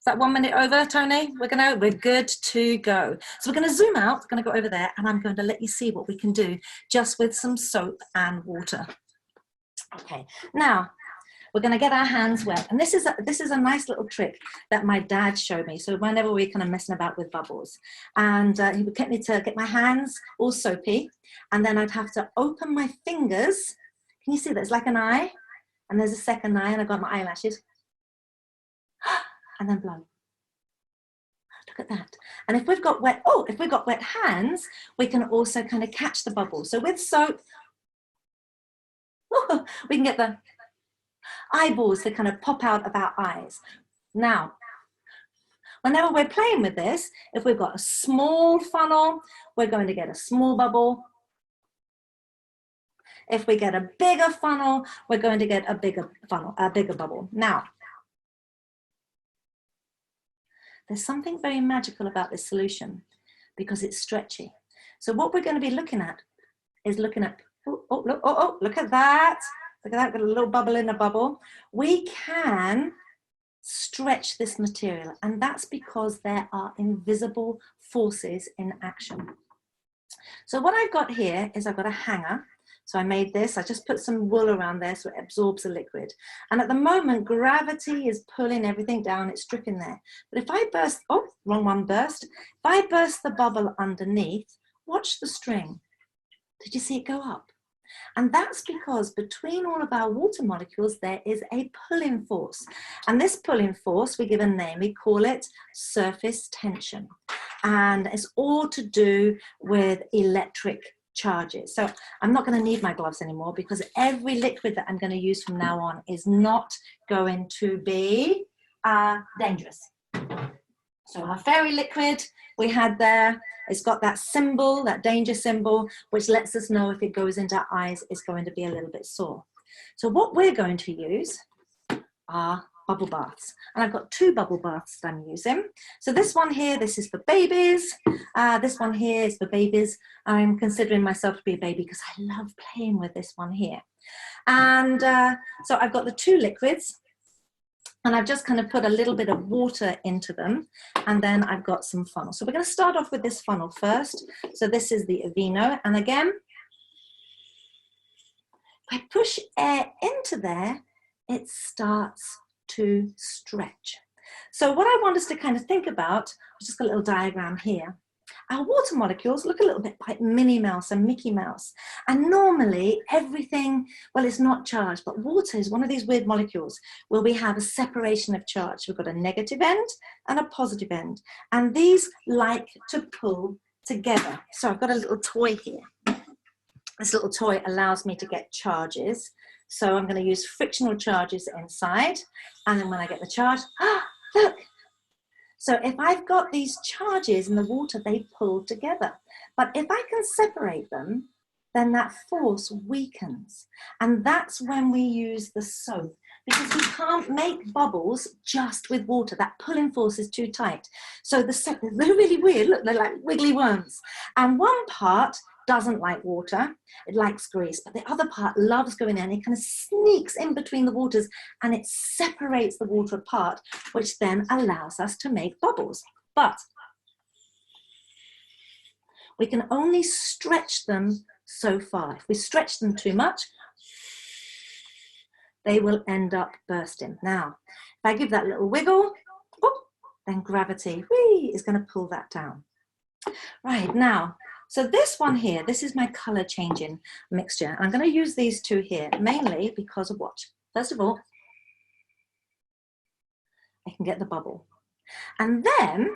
Is that 1 minute over, Tony? We're good to go. So we're going to zoom out, we're going to go over there, and I'm going to let you see what we can do just with some soap and water. Okay, now we're going to get our hands wet, and this is a nice little trick that my dad showed me. So whenever we're kind of messing about with bubbles, and he would get me to get my hands all soapy, and then I'd have to open my fingers. Can you see that? It's like an eye, and there's a second eye, and I've got my eyelashes. And then blow. Look at that. And if we've got wet hands, we can also kind of catch the bubble. So with soap, we can get the eyeballs to kind of pop out of our eyes. Now, whenever we're playing with this, if we've got a small funnel, we're going to get a small bubble. If we get a bigger funnel, we're going to get a bigger bubble. Now, there's something very magical about this solution because it's stretchy. So what we're going to be looking at is look at that. Look at that, got a little bubble in a bubble. We can stretch this material, and that's because there are invisible forces in action. So what I've got here is I've got a hanger. So I made this, I just put some wool around there so it absorbs the liquid. And at the moment, gravity is pulling everything down, it's dripping there. But if I burst, oh, wrong one burst. If I burst the bubble underneath, watch the string. Did you see it go up? And that's because between all of our water molecules, there is a pulling force. And this pulling force, we give a name, we call it surface tension. And it's all to do with electric charges. So I'm not going to need my gloves anymore because every liquid that I'm going to use from now on is not going to be dangerous. So our fairy liquid we had there, it's got that symbol, that danger symbol, which lets us know if it goes into our eyes, it's going to be a little bit sore. So what we're going to use are bubble baths, and I've got 2 bubble baths that I'm using. So this one here, this is for babies. This one here is for babies. I'm considering myself to be a baby because I love playing with this one here. And so I've got the 2 liquids, and I've just kind of put a little bit of water into them, and then I've got some funnel. So we're going to start off with this funnel first. So this is the Aveeno, and again, if I push air into there, it starts to stretch. So what I want us to kind of think about, I've just got a little diagram here. Our water molecules look a little bit like Minnie Mouse and Mickey Mouse. And normally everything, well, it's not charged, but water is one of these weird molecules where we have a separation of charge. We've got a negative end and a positive end. And these like to pull together. So I've got a little toy here. This little toy allows me to get charges. So I'm going to use frictional charges inside. And then when I get the charge, look. So if I've got these charges in the water, they pull together. But if I can separate them, then that force weakens. And that's when we use the soap, because we can't make bubbles just with water. That pulling force is too tight. So they're really weird. Look, they're like wiggly worms. And one part doesn't like water, it likes grease, but the other part loves going in. It kind of sneaks in between the waters and it separates the water apart, which then allows us to make bubbles. But we can only stretch them so far. If we stretch them too much, they will end up bursting. Now, if I give that little wiggle, then gravity is going to pull that down. Right, now, so this one here, this is my color changing mixture. I'm going to use these 2 here, mainly because of what? First of all, I can get the bubble. And then,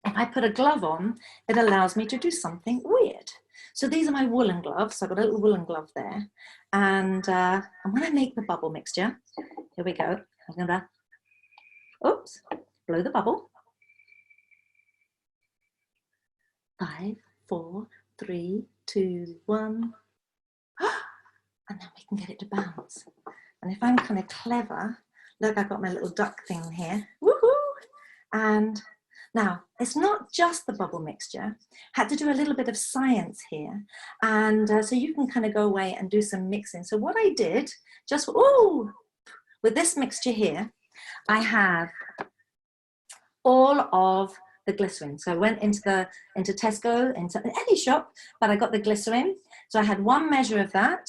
if I put a glove on, it allows me to do something weird. So these are my woolen gloves. So I've got a little woolen glove there. And when I make the bubble mixture, here we go. I'm going to, oops, blow the bubble. 5, 4, 3, 2, 1. And then we can get it to bounce. And if I'm kind of clever, look, I've got my little duck thing here. Woohoo! And now, it's not just the bubble mixture. Had to do a little bit of science here. And so you can kind of go away and do some mixing. So what I did, just, with this mixture here, I have all of the glycerin. So I went into Tesco, into any shop, but I got the glycerin. So I had 1 measure of that,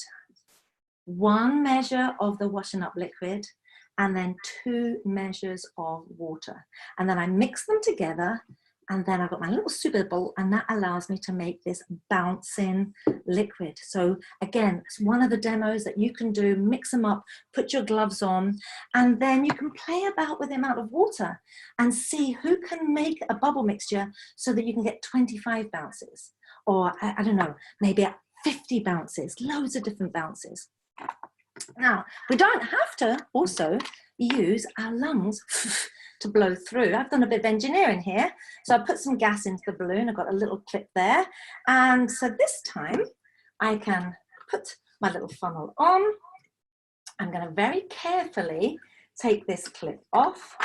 1 measure of the washing up liquid, and then 2 measures of water. And then I mix them together, and then I've got my little super bowl, and that allows me to make this bouncing liquid. So again, it's one of the demos that you can do. Mix them up, put your gloves on, and then you can play about with the amount of water and see who can make a bubble mixture so that you can get 25 bounces. Or I don't know, maybe 50 bounces, loads of different bounces. Now, we don't have to also use our lungs to blow through. I've done a bit of engineering here. So I put some gas into the balloon. I've got a little clip there. And so this time I can put my little funnel on. I'm going to very carefully take this clip off.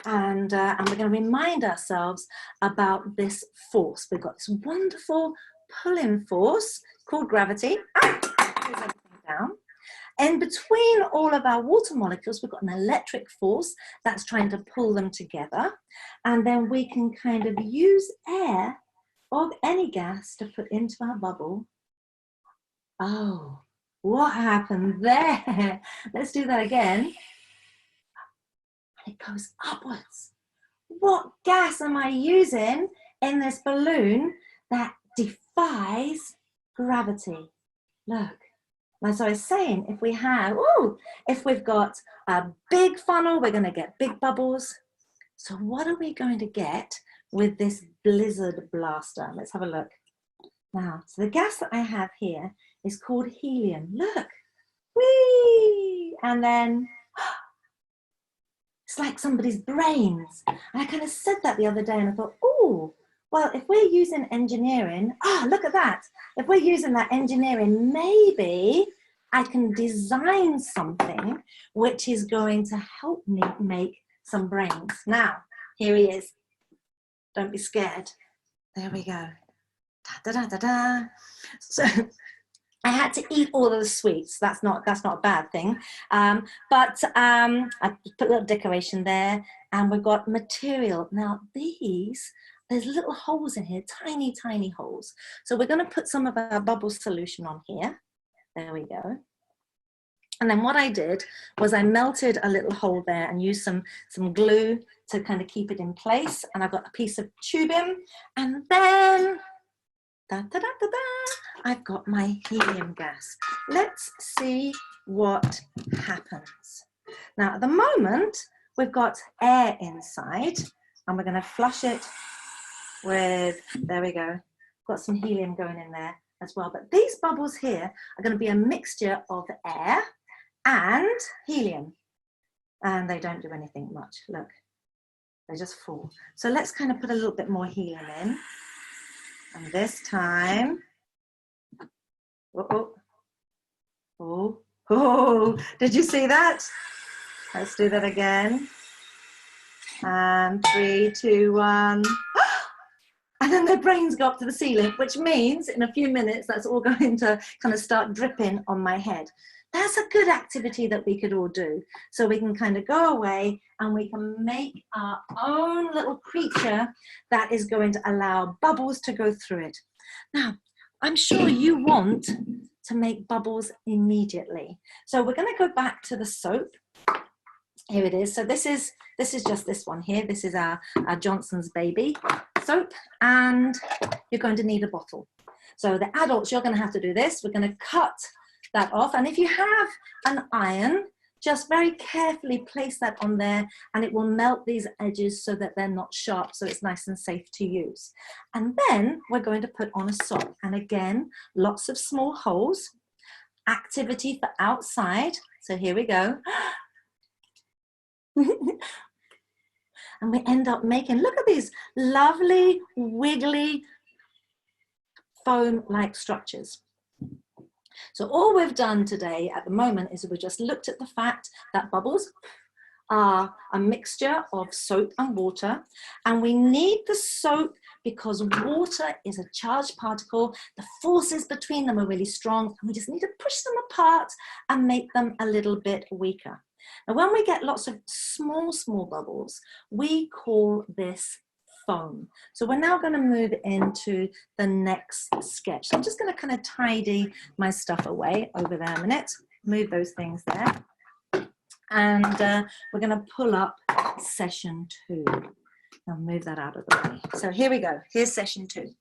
And we're going to remind ourselves about this force. We've got this wonderful pulling force called gravity. Pulls everything down. In between all of our water molecules, we've got an electric force that's trying to pull them together. And then we can kind of use air or any gas to put into our bubble. Oh, what happened there? Let's do that again. And it goes upwards. What gas am I using in this balloon that defies gravity? Look. So I was saying, if we've got a big funnel, we're going to get big bubbles. So what are we going to get with this blizzard blaster? Let's have a look. Now, so the gas that I have here is called helium. Look, whee! And then it's like somebody's brains. And I kind of said that the other day, and I thought, oh, well, if we're using engineering, look at that. If we're using that engineering, maybe I can design something which is going to help me make some brains. Now, here he is. Don't be scared. There we go. Da, da, da, da, da. So I had to eat all of the sweets. That's not a bad thing. I put a little decoration there, and we've got material. Now there's little holes in here, tiny, tiny holes. So we're going to put some of our bubble solution on here. There we go. And then what I did was I melted a little hole there and used some glue to kind of keep it in place. And I've got a piece of tubing. And then, I've got my helium gas. Let's see what happens. Now, at the moment, we've got air inside, and we're going to flush it with, there we go, got some helium going in there as well. But these bubbles here are going to be a mixture of air and helium, and they don't do anything much. Look, they just fall. So let's kind of put a little bit more helium in, and this time, did you see that? Let's do that again. And 3, 2, 1. And then their brains go up to the ceiling, which means in a few minutes, that's all going to kind of start dripping on my head. That's a good activity that we could all do. So we can kind of go away and we can make our own little creature that is going to allow bubbles to go through it. Now, I'm sure you want to make bubbles immediately. So we're going to go back to the soap. Here it is. So this is just this one here. This is our Johnson's Baby soap, and you're going to need a bottle. So the adults, you're going to have to do this. We're going to cut that off, and if you have an iron, just very carefully place that on there, and it will melt these edges so that they're not sharp, so it's nice and safe to use. And then we're going to put on a sock, and again, lots of small holes. Activity for outside. So here we go. And we end up making, look at these lovely, wiggly, foam-like structures. So all we've done today at the moment is we've just looked at the fact that bubbles are a mixture of soap and water, and we need the soap because water is a charged particle. The forces between them are really strong, and we just need to push them apart and make them a little bit weaker. Now, when we get lots of small bubbles, we call this foam. So we're now going to move into the next sketch. So I'm just going to kind of tidy my stuff away over there a minute, move those things there. And we're going to pull up session 2. I'll move that out of the way. So here we go. Here's session 2.